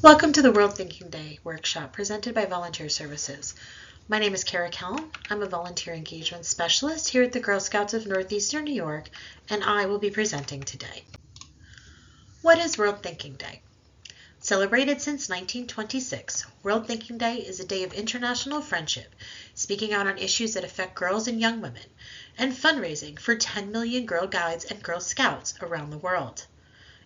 Welcome to the World Thinking Day workshop presented by Volunteer Services. My name is Kara Kellum. I'm a volunteer engagement specialist here at the Girl Scouts of Northeastern New York, and I will be presenting today. What is World Thinking Day? Celebrated since 1926, World Thinking Day is a day of international friendship, speaking out on issues that affect girls and young women, and fundraising for 10 million Girl Guides and Girl Scouts around the world.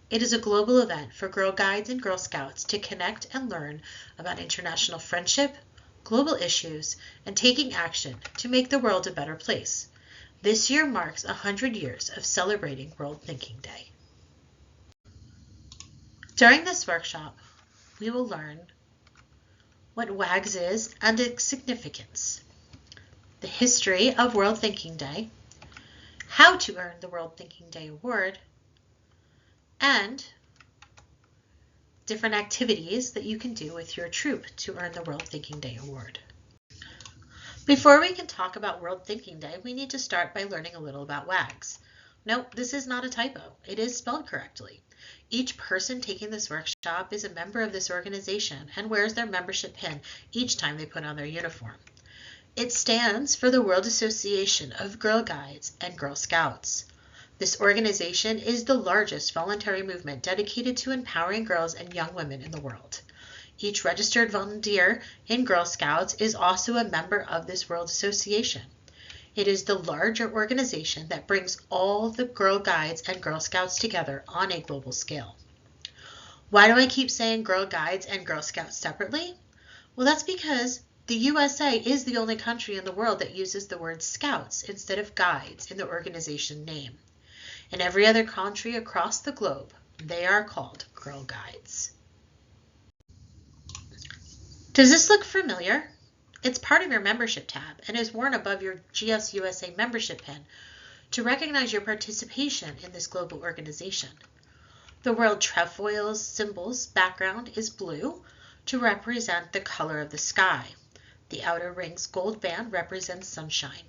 It is a global event for Girl Guides and Girl Scouts to connect and learn about international friendship, global issues, and taking action to make the world a better place. This year marks 100 years of celebrating World Thinking Day. During this workshop, we will learn what WAGS is and its significance, the history of World Thinking Day, how to earn the World Thinking Day Award, and different activities that you can do with your troop to earn the World Thinking Day Award. Before we can talk about World Thinking Day, we need to start by learning a little about WAGS. No, this is not a typo. It is spelled correctly. Each person taking this workshop is a member of this organization and wears their membership pin each time they put on their uniform. It stands for the World Association of Girl Guides and Girl Scouts. This organization is the largest voluntary movement dedicated to empowering girls and young women in the world. Each registered volunteer in Girl Scouts is also a member of this World Association. It is the larger organization that brings all the Girl Guides and Girl Scouts together on a global scale. Why do I keep saying Girl Guides and Girl Scouts separately? Well, that's because the USA is the only country in the world that uses the word Scouts instead of Guides in the organization name. In every other country across the globe, they are called Girl Guides. Does this look familiar? It's part of your membership tab and is worn above your GSUSA membership pin to recognize your participation in this global organization. The World Trefoil's symbol's background is blue to represent the color of the sky. The outer ring's gold band represents sunshine.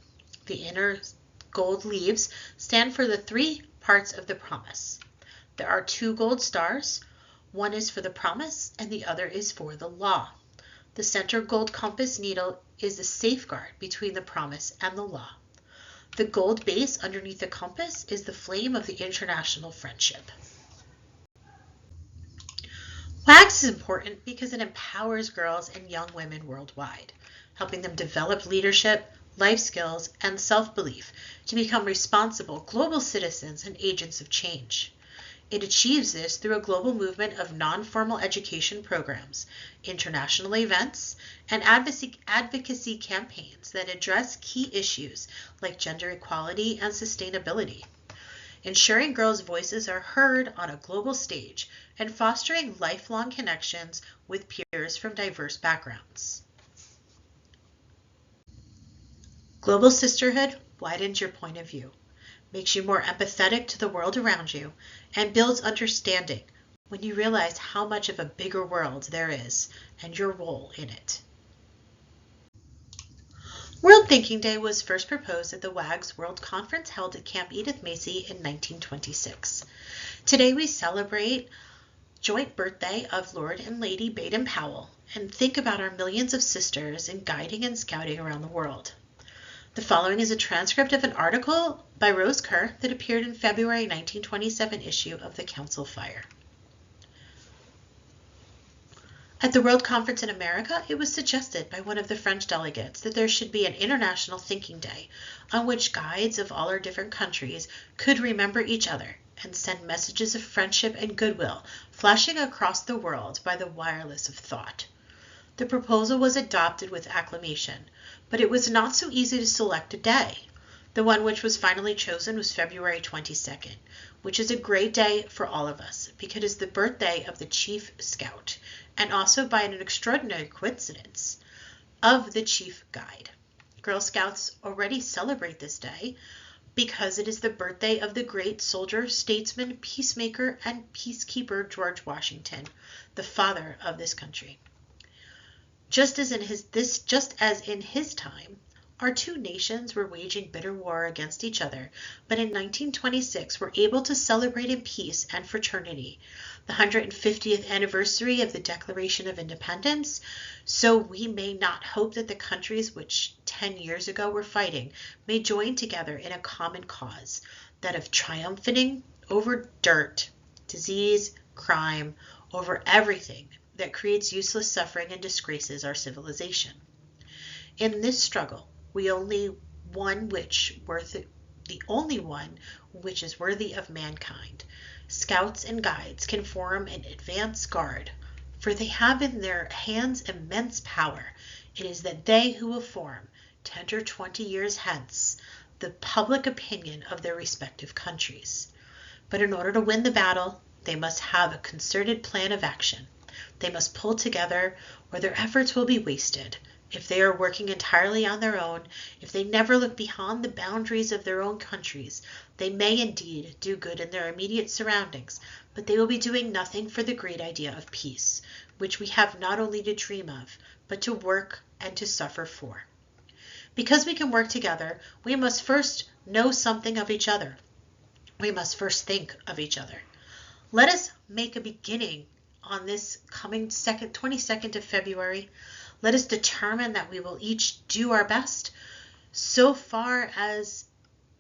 The inner gold leaves stand for the three parts of the promise. There are two gold stars. One is for the promise and the other is for the law. The center gold compass needle is the safeguard between the promise and the law. The gold base underneath the compass is the flame of the international friendship. WAGS is important because it empowers girls and young women worldwide, helping them develop leadership, life skills, and self-belief to become responsible global citizens and agents of change. It achieves this through a global movement of non-formal education programs, international events, and advocacy campaigns that address key issues like gender equality and sustainability, ensuring girls' voices are heard on a global stage and fostering lifelong connections with peers from diverse backgrounds. Global sisterhood widens your point of view, makes you more empathetic to the world around you, and builds understanding when you realize how much of a bigger world there is and your role in it. World Thinking Day was first proposed at the WAGS World Conference held at Camp Edith Macy in 1926. Today we celebrate joint birthday of Lord and Lady Baden-Powell and think about our millions of sisters in guiding and scouting around the world. The following is a transcript of an article by Rose Kerr that appeared in February 1927 issue of the Council Fire. At the World Conference in America, it was suggested by one of the French delegates that there should be an International Thinking Day on which guides of all our different countries could remember each other and send messages of friendship and goodwill flashing across the world by the wireless of thought. The proposal was adopted with acclamation, but it was not so easy to select a day. The one which was finally chosen was February 22nd, which is a great day for all of us because it is the birthday of the Chief Scout, and also by an extraordinary coincidence of the Chief Guide. Girl Scouts already celebrate this day because it is the birthday of the great soldier, statesman, peacemaker, and peacekeeper George Washington, the father of this country. Just as in his time, Our two nations were waging bitter war against each other, but in 1926 were able to celebrate in peace and fraternity the 150th anniversary of the Declaration of Independence, so we may not hope that the countries which 10 years ago were fighting may join together in a common cause, that of triumphing over dirt, disease, crime, over everything that creates useless suffering and disgraces our civilization. In this struggle, the only one which is worthy of mankind, Scouts and Guides can form an advance guard, for they have in their hands immense power. It is that they who will form, 10 or 20 years hence, the public opinion of their respective countries. But in order to win the battle, they must have a concerted plan of action. They must pull together, or their efforts will be wasted. If they are working entirely on their own, if they never look beyond the boundaries of their own countries, they may indeed do good in their immediate surroundings, but they will be doing nothing for the great idea of peace, which we have not only to dream of, but to work and to suffer for. Because we can work together, we must first know something of each other. We must first think of each other. Let us make a beginning on this coming 22nd of February. Let us determine that we will each do our best, so far as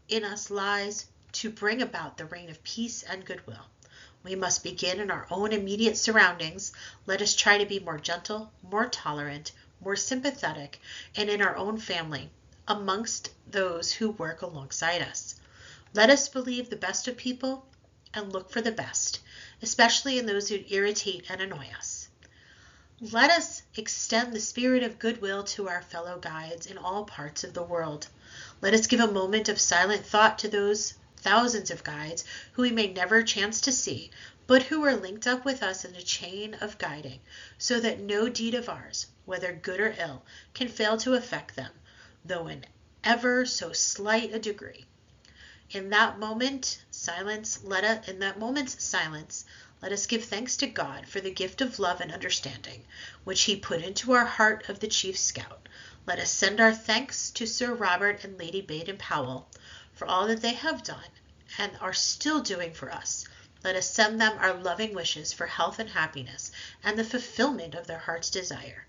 in us lies, to bring about the reign of peace and goodwill. We must begin in our own immediate surroundings. Let us try to be more gentle, more tolerant, more sympathetic, and in our own family, amongst those who work alongside us. Let us believe the best of people and look for the best, especially in those who irritate and annoy us. Let us extend the spirit of goodwill to our fellow guides in all parts of the world. Let us give a moment of silent thought to those thousands of guides who we may never chance to see, but who are linked up with us in a chain of guiding, so that no deed of ours, whether good or ill, can fail to affect them, though in ever so slight a degree. In that moment's silence, let us give thanks to God for the gift of love and understanding, which he put into our heart of the Chief Scout. Let us send our thanks to Sir Robert and Lady Baden-Powell for all that they have done and are still doing for us. Let us send them our loving wishes for health and happiness and the fulfillment of their heart's desire.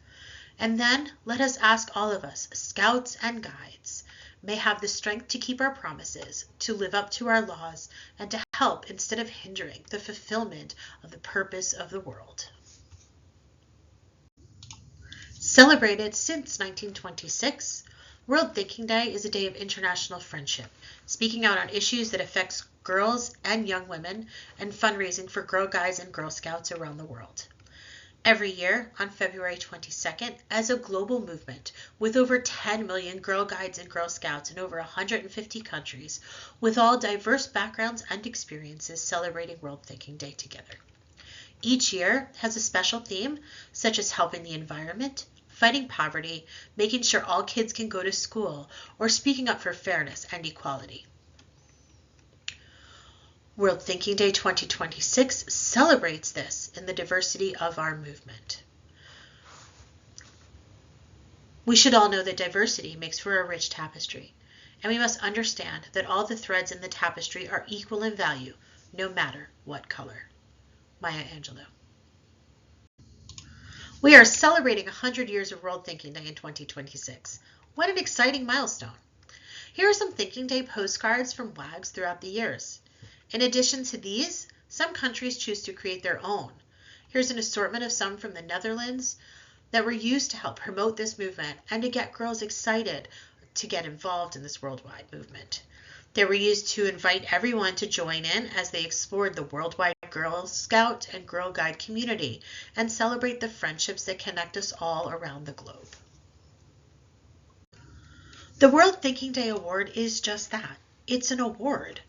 And then let us ask all of us, Scouts and Guides, may have the strength to keep our promises, to live up to our laws, and to help instead of hindering the fulfillment of the purpose of the world. Celebrated since 1926, World Thinking Day is a day of international friendship, speaking out on issues that affect girls and young women, and fundraising for Girl Guides and Girl Scouts around the world. Every year on February 22nd, as a global movement with over 10 million Girl Guides and Girl Scouts in over 150 countries, with all diverse backgrounds and experiences celebrating World Thinking Day together. Each year has a special theme, such as helping the environment, fighting poverty, making sure all kids can go to school, or speaking up for fairness and equality. World Thinking Day 2026 celebrates this in the diversity of our movement. We should all know that diversity makes for a rich tapestry, and we must understand that all the threads in the tapestry are equal in value, no matter what color. Maya Angelou. We are celebrating 100 years of World Thinking Day in 2026. What an exciting milestone. Here are some Thinking Day postcards from WAGs throughout the years. In addition to these, some countries choose to create their own. Here's an assortment of some from the Netherlands that were used to help promote this movement and to get girls excited to get involved in this worldwide movement. They were used to invite everyone to join in as they explored the worldwide Girl Scout and Girl Guide community and celebrate the friendships that connect us all around the globe. The World Thinking Day Award is just that. It's an award.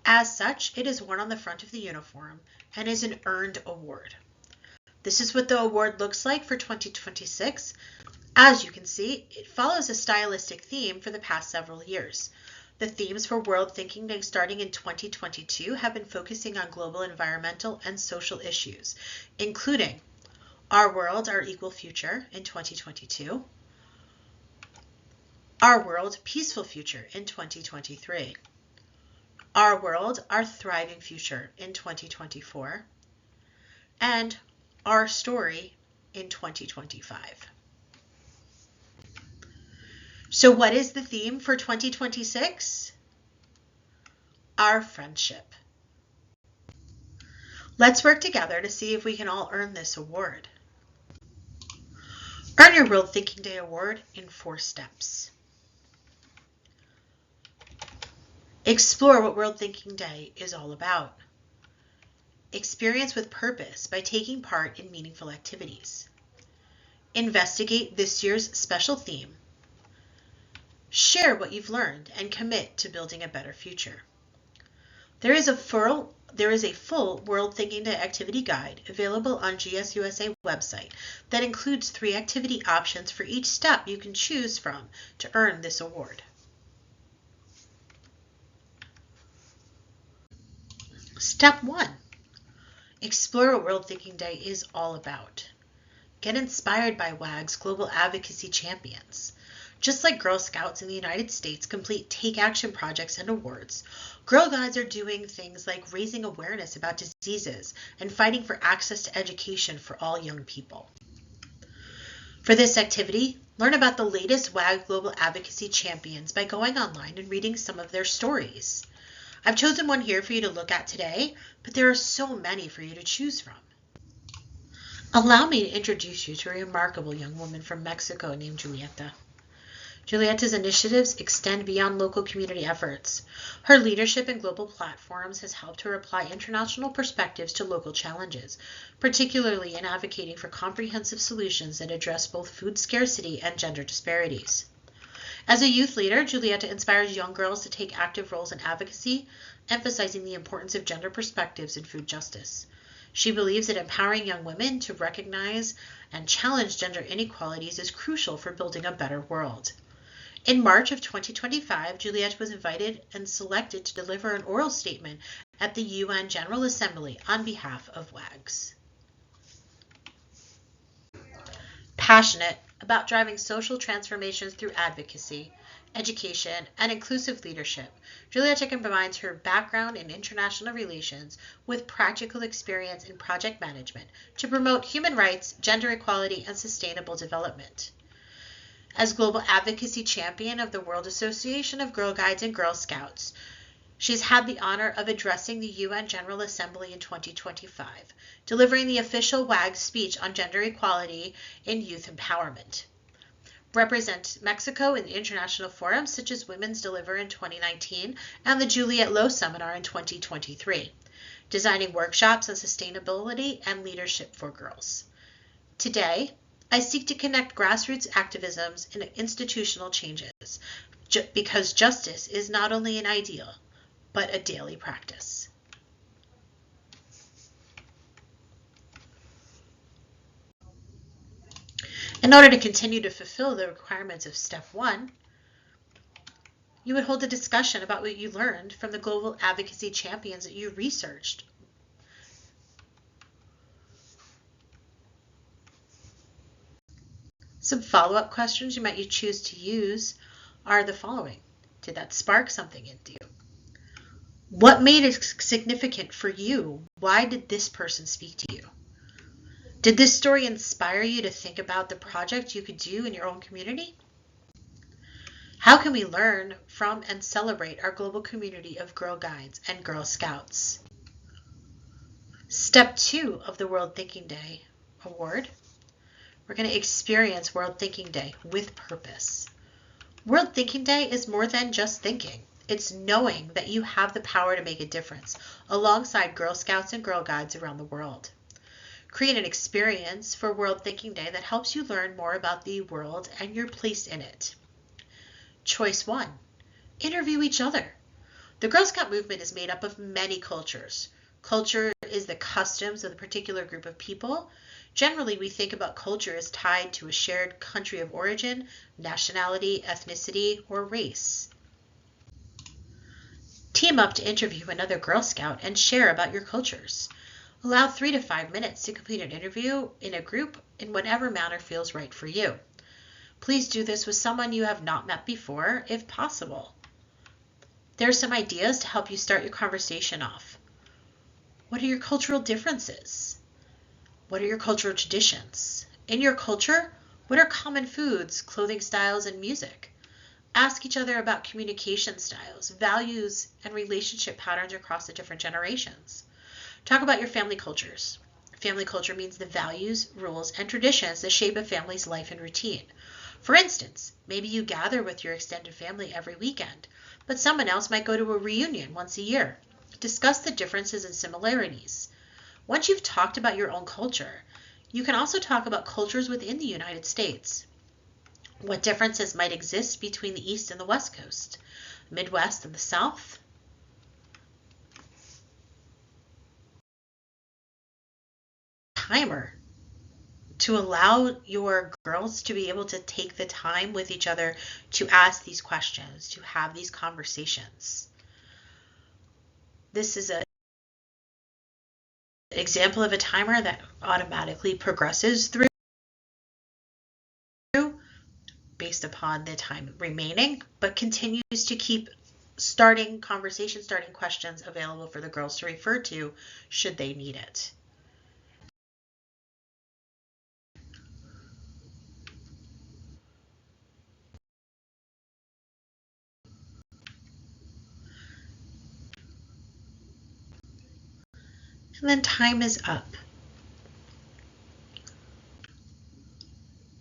As such, it is worn on the front of the uniform and is an earned award. This is what the award looks like for 2026. As you can see, it follows a stylistic theme for the past several years. The themes for World Thinking Day starting in 2022 have been focusing on global environmental and social issues, including Our World, Our Equal Future in 2022, Our World, Peaceful Future in 2023. Our World, Our Thriving Future in 2024. And Our Story in 2025. So what is the theme for 2026? Our friendship. Let's work together to see if we can all earn this award. Earn your World Thinking Day Award in 4 steps. Explore what World Thinking Day is all about. Experience with purpose by taking part in meaningful activities. Investigate this year's special theme. Share what you've learned and commit to building a better future. There is a full World Thinking Day activity guide available on GSUSA website that includes 3 activity options for each step you can choose from to earn this award. Step 1. Explore what World Thinking Day is all about. Get inspired by WAG's global advocacy champions. Just like Girl Scouts in the United States complete take action projects and awards, Girl Guides are doing things like raising awareness about diseases and fighting for access to education for all young people. For this activity, learn about the latest WAG global advocacy champions by going online and reading some of their stories. I've chosen one here for you to look at today, but there are so many for you to choose from. Allow me to introduce you to a remarkable young woman from Mexico named Julieta. Julieta's initiatives extend beyond local community efforts. Her leadership in global platforms has helped her apply international perspectives to local challenges, particularly in advocating for comprehensive solutions that address both food scarcity and gender disparities. As a youth leader, Julieta inspires young girls to take active roles in advocacy, emphasizing the importance of gender perspectives in food justice. She believes that empowering young women to recognize and challenge gender inequalities is crucial for building a better world. In March of 2025, Julieta was invited and selected to deliver an oral statement at the UN General Assembly on behalf of WAGs. Passionate about driving social transformations through advocacy, education, and inclusive leadership, Julieta combines her background in international relations with practical experience in project management to promote human rights, gender equality, and sustainable development. As Global Advocacy Champion of the World Association of Girl Guides and Girl Scouts, she's had the honor of addressing the UN General Assembly in 2025, delivering the official WAG speech on gender equality in youth empowerment. Represent Mexico in international forums such as Women's Deliver in 2019 and the Juliet Low Seminar in 2023, designing workshops on sustainability and leadership for girls. Today, I seek to connect grassroots activisms and institutional changes, because justice is not only an ideal, but a daily practice. In order to continue to fulfill the requirements of Step 1, you would hold a discussion about what you learned from the global advocacy champions that you researched. Some follow-up questions you might choose to use are the following. Did that spark something into you? What made it significant for you? Why did this person speak to you? Did this story inspire you to think about the project you could do in your own community? How can we learn from and celebrate our global community of Girl Guides and Girl Scouts? Step 2 of the World Thinking Day Award. We're going to experience World Thinking Day with purpose. World Thinking Day is more than just thinking. It's knowing that you have the power to make a difference alongside Girl Scouts and Girl Guides around the world. Create an experience for World Thinking Day that helps you learn more about the world and your place in it. Choice 1. Interview each other. The Girl Scout movement is made up of many cultures. Culture is the customs of a particular group of people. Generally, we think about culture as tied to a shared country of origin, nationality, ethnicity, or race. Team up to interview another Girl Scout and share about your cultures. Allow 3 to 5 minutes to complete an interview in a group in whatever manner feels right for you. Please do this with someone you have not met before, if possible. There are some ideas to help you start your conversation off. What are your cultural differences? What are your cultural traditions? In your culture, what are common foods, clothing styles, and music? Ask each other about communication styles, values, and relationship patterns across the different generations. Talk about your family cultures. Family culture means the values, rules, and traditions that shape a family's life and routine. For instance, maybe you gather with your extended family every weekend, but someone else might go to a reunion once a year. Discuss the differences and similarities. Once you've talked about your own culture, you can also talk about cultures within the United States. What differences might exist between the East and the West Coast, Midwest and the South? Timer to allow your girls to be able to take the time with each other to ask these questions, to have these conversations. This is an example of a timer that automatically progresses through based upon the time remaining, but continues to keep starting conversations, starting questions available for the girls to refer to should they need it. And then time is up.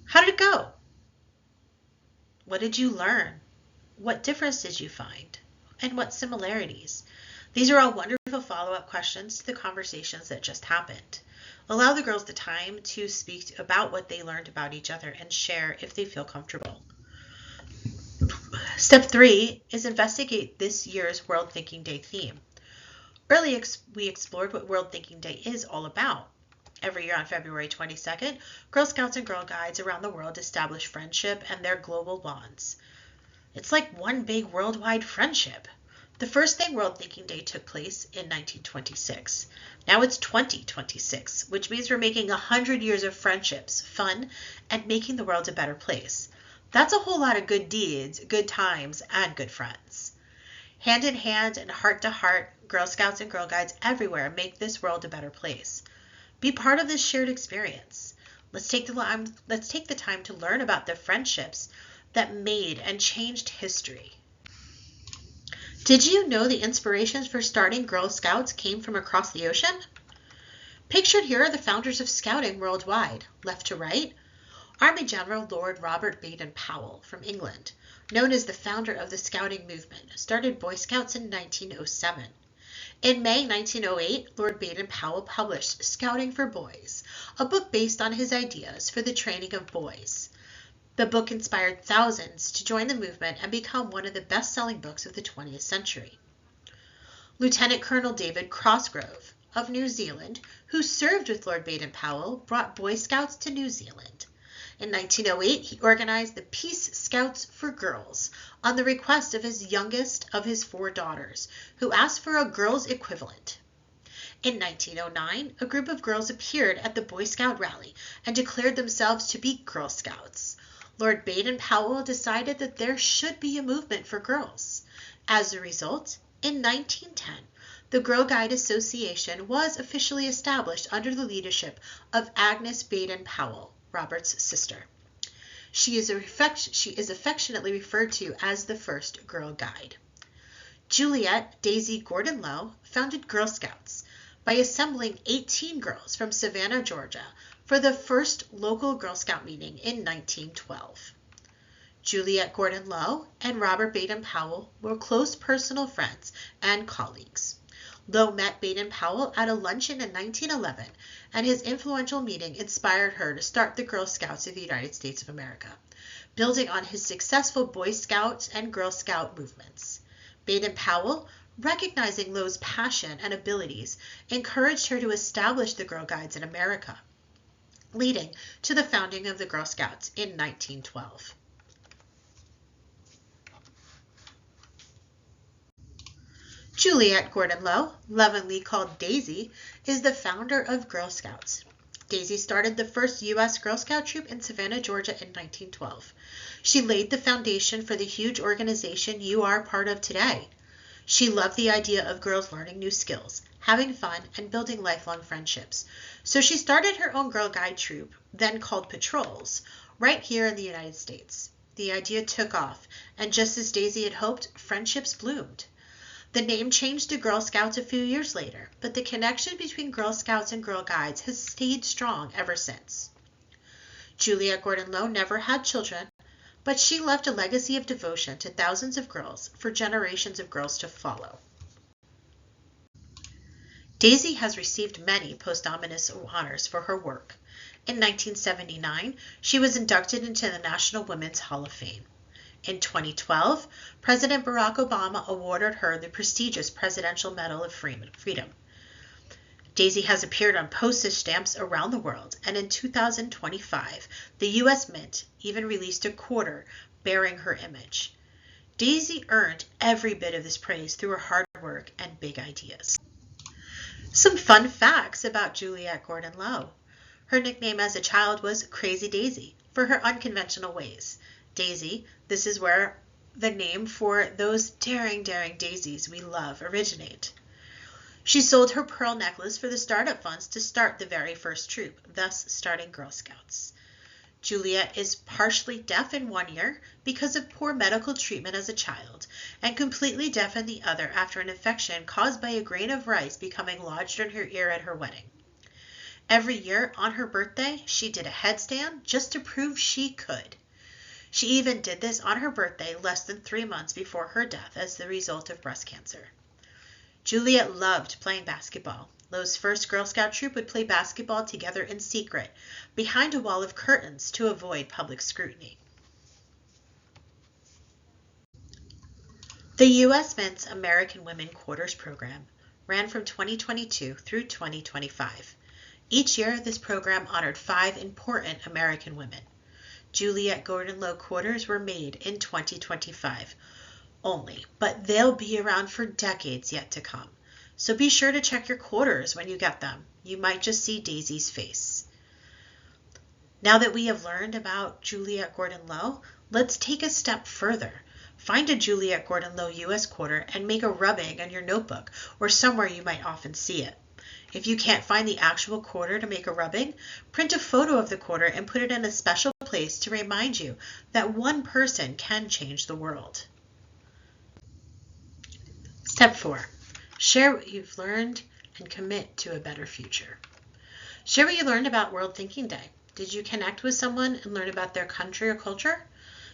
How did it go? What did you learn? What difference did you find? And what similarities? These are all wonderful follow-up questions to the conversations that just happened. Allow the girls the time to speak about what they learned about each other and share if they feel comfortable. Step 3 is investigate this year's World Thinking Day theme. Earlier, we explored what World Thinking Day is all about. Every year on February 22nd, Girl Scouts and Girl Guides around the world establish friendship and their global bonds. It's like one big worldwide friendship. The first thing World Thinking Day took place in 1926. Now it's 2026, which means we're making 100 years of friendships, fun, and making the world a better place. That's a whole lot of good deeds, good times, and good friends. Hand in hand and heart to heart, Girl Scouts and Girl Guides everywhere make this world a better place. Be part of this shared experience. Let's take the time to learn about the friendships that made and changed history. Did you know the inspirations for starting Girl Scouts came from across the ocean? Pictured here are the founders of Scouting worldwide, left to right. Army General Lord Robert Baden-Powell from England, known as the founder of the Scouting movement, started Boy Scouts in 1907. In May 1908, Lord Baden-Powell published Scouting for Boys, a book based on his ideas for the training of boys. The book inspired thousands to join the movement and become one of the best-selling books of the 20th century. Lieutenant Colonel David Cosgrove of New Zealand, who served with Lord Baden-Powell, brought Boy Scouts to New Zealand. In 1908, he organized the Peace Scouts for Girls on the request of his youngest of his 4 daughters, who asked for a girls' equivalent. In 1909, a group of girls appeared at the Boy Scout rally and declared themselves to be Girl Scouts. Lord Baden-Powell decided that there should be a movement for girls. As a result, in 1910, the Girl Guide Association was officially established under the leadership of Agnes Baden-Powell, Robert's sister. She is affectionately referred to as the first Girl Guide. Juliet Daisy Gordon Low founded Girl Scouts by assembling 18 girls from Savannah, Georgia, for the first local Girl Scout meeting in 1912. Juliet Gordon Low and Robert Baden-Powell were close personal friends and colleagues. Low met Baden-Powell at a luncheon in 1911, and his influential meeting inspired her to start the Girl Scouts of the United States of America, building on his successful Boy Scout and Girl Scout movements. Baden-Powell, recognizing Low's passion and abilities, encouraged her to establish the Girl Guides in America, leading to the founding of the Girl Scouts in 1912. Juliet Gordon Low, lovingly called Daisy, is the founder of Girl Scouts. Daisy started the first U.S. Girl Scout troop in Savannah, Georgia in 1912. She laid the foundation for the huge organization you are part of today. She loved the idea of girls learning new skills, having fun, and building lifelong friendships. So she started her own Girl Guide troop, then called Patrols, right here in the United States. The idea took off, and just as Daisy had hoped, friendships bloomed. The name changed to Girl Scouts a few years later, but the connection between Girl Scouts and Girl Guides has stayed strong ever since. Juliette Gordon Low never had children, but she left a legacy of devotion to thousands of girls for generations of girls to follow. Daisy has received many posthumous honors for her work. In 1979, she was inducted into the National Women's Hall of Fame. In 2012, President Barack Obama awarded her the prestigious Presidential Medal of Freedom. Daisy has appeared on postage stamps around the world, and in 2025, the U.S. Mint even released a quarter bearing her image. Daisy earned every bit of this praise through her hard work and big ideas. Some fun facts about Juliette Gordon Low. Her nickname as a child was Crazy Daisy for her unconventional ways. Daisy, this is where the name for those daring daisies we love originate. She sold her pearl necklace for the startup funds to start the very first troop, thus starting Girl Scouts. Juliette is partially deaf in one ear because of poor medical treatment as a child, and completely deaf in the other after an infection caused by a grain of rice becoming lodged in her ear at her wedding. Every year on her birthday, she did a headstand just to prove she could. She even did this on her birthday less than 3 months before her death as the result of breast cancer. Juliette loved playing basketball. Low's first Girl Scout troop would play basketball together in secret, behind a wall of curtains to avoid public scrutiny. The U.S. Mint's American Women Quarters program ran from 2022 through 2025. Each year, this program honored 5 important American women. Juliette Gordon Low quarters were made in 2025 only, but they'll be around for decades yet to come. So be sure to check your quarters when you get them. You might just see Daisy's face. Now that we have learned about Juliette Gordon Low, let's take a step further. Find a Juliette Gordon Low U.S. quarter and make a rubbing on your notebook or somewhere you might often see it. If you can't find the actual quarter to make a rubbing, print a photo of the quarter and put it in a special place to remind you that one person can change the world. Step 4. Share what you've learned and commit to a better future. Share what you learned about World Thinking Day. Did you connect with someone and learn about their country or culture?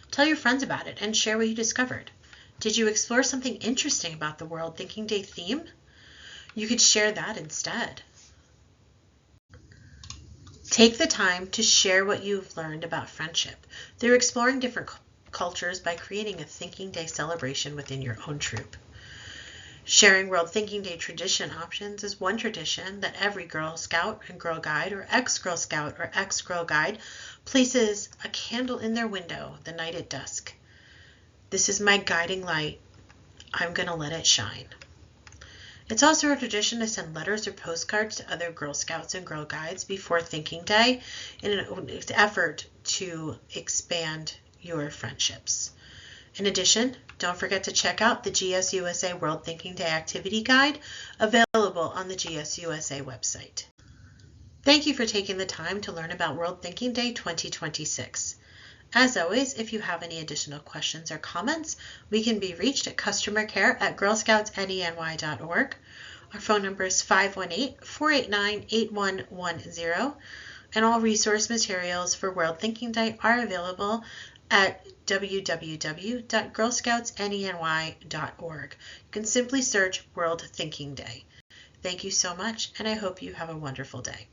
Tell your friends about it and share what you discovered. Did you explore something interesting about the World Thinking Day theme? You could share that instead. Take the time to share what you've learned about friendship through exploring different cultures by creating a Thinking Day celebration within your own troop. Sharing World Thinking Day tradition options is one tradition that every Girl Scout and Girl Guide or ex-Girl Scout or ex-Girl Guide places a candle in their window the night at dusk. This is my guiding light. I'm going to let it shine. It's also a tradition to send letters or postcards to other Girl Scouts and Girl Guides before Thinking Day in an effort to expand your friendships. In addition, don't forget to check out the GSUSA World Thinking Day Activity Guide available on the GSUSA website. Thank you for taking the time to learn about World Thinking Day 2026. As always, if you have any additional questions or comments, we can be reached at customercare@girlscoutsneny.org. Our phone number is 518-489-8110, and all resource materials for World Thinking Day are available at www.girlscoutsneny.org. You can simply search World Thinking Day. Thank you so much, and I hope you have a wonderful day.